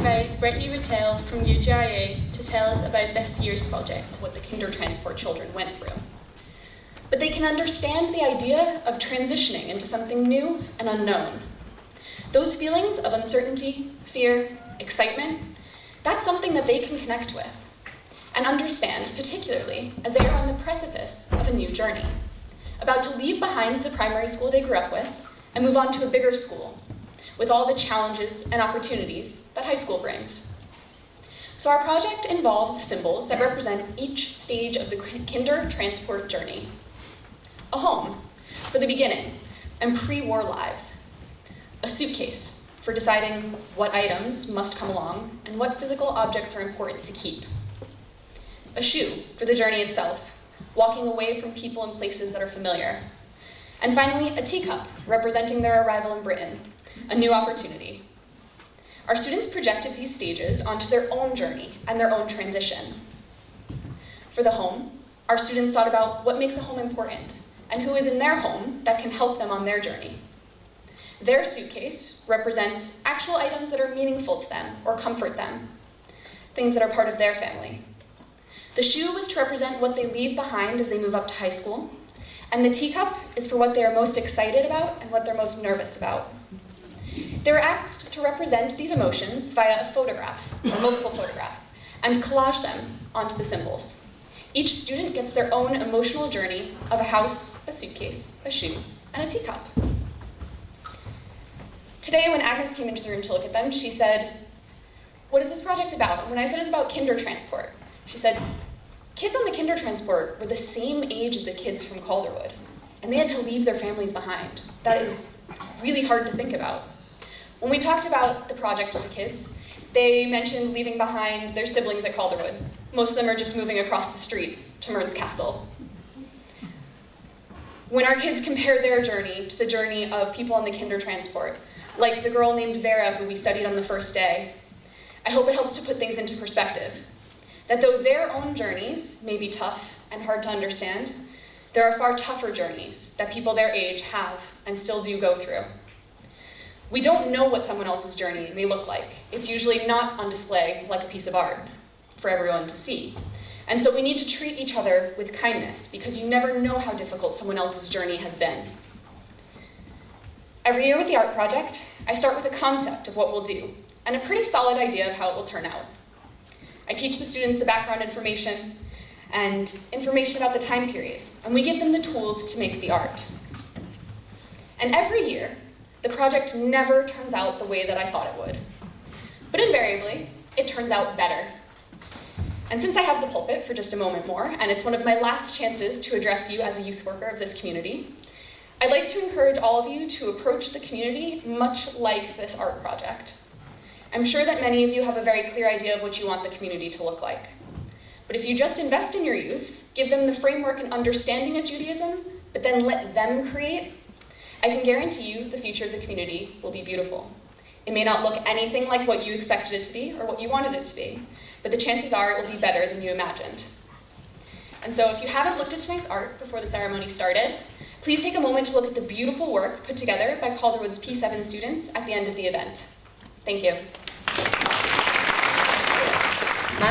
invite Brittany Rattel from UGIA to tell us about this year's project. What the Kindertransport children went through. But they can understand the idea of transitioning into something new and unknown. Those feelings of uncertainty, fear, excitement, that's something that they can connect with and understand, particularly as they are on the precipice of a new journey, about to leave behind the primary school they grew up with and move on to a bigger school with all the challenges and opportunities that high school brings. So our project involves symbols that represent each stage of the Kindertransport journey. A home for the beginning and pre-war lives. A suitcase for deciding what items must come along and what physical objects are important to keep. A shoe for the journey itself, walking away from people and places that are familiar. And finally, a teacup representing their arrival in Britain, a new opportunity. Our students projected these stages onto their own journey and their own transition. For the home, our students thought about what makes a home important and who is in their home that can help them on their journey. Their suitcase represents actual items that are meaningful to them or comfort them, things that are part of their family. The shoe was to represent what they leave behind as they move up to high school, and the teacup is for what they are most excited about and what they're most nervous about. They were asked to represent these emotions via a photograph, or multiple photographs, and collage them onto the symbols. Each student gets their own emotional journey of a house, a suitcase, a shoe, and a teacup. Today, when Agnes came into the room to look at them, she said, "What is this project about?" And when I said it's about Kindertransport, she said, "Kids on the Kindertransport were the same age as the kids from Calderwood, and they had to leave their families behind." That is really hard to think about. When we talked about the project with the kids, they mentioned leaving behind their siblings at Calderwood. Most of them are just moving across the street to Mearns Castle. When our kids compare their journey to the journey of people on the Kindertransport, like the girl named Vera who we studied on the first day, I hope it helps to put things into perspective. That though their own journeys may be tough and hard to understand, there are far tougher journeys that people their age have and still do go through. We don't know what someone else's journey may look like. It's usually not on display like a piece of art for everyone to see. And so we need to treat each other with kindness because you never know how difficult someone else's journey has been. Every year with the art project, I start with a concept of what we'll do and a pretty solid idea of how it will turn out. I teach the students the background information and information about the time period, and we give them the tools to make the art. And every year, the project never turns out the way that I thought it would. But invariably, it turns out better. And since I have the pulpit for just a moment more, and it's one of my last chances to address you as a youth worker of this community, I'd like to encourage all of you to approach the community much like this art project. I'm sure that many of you have a very clear idea of what you want the community to look like. But if you just invest in your youth, give them the framework and understanding of Judaism, but then let them create, I can guarantee you the future of the community will be beautiful. It may not look anything like what you expected it to be or what you wanted it to be, but the chances are it will be better than you imagined. And so if you haven't looked at tonight's art before the ceremony started, please take a moment to look at the beautiful work put together by Calderwood's P7 students at the end of the event. Thank you.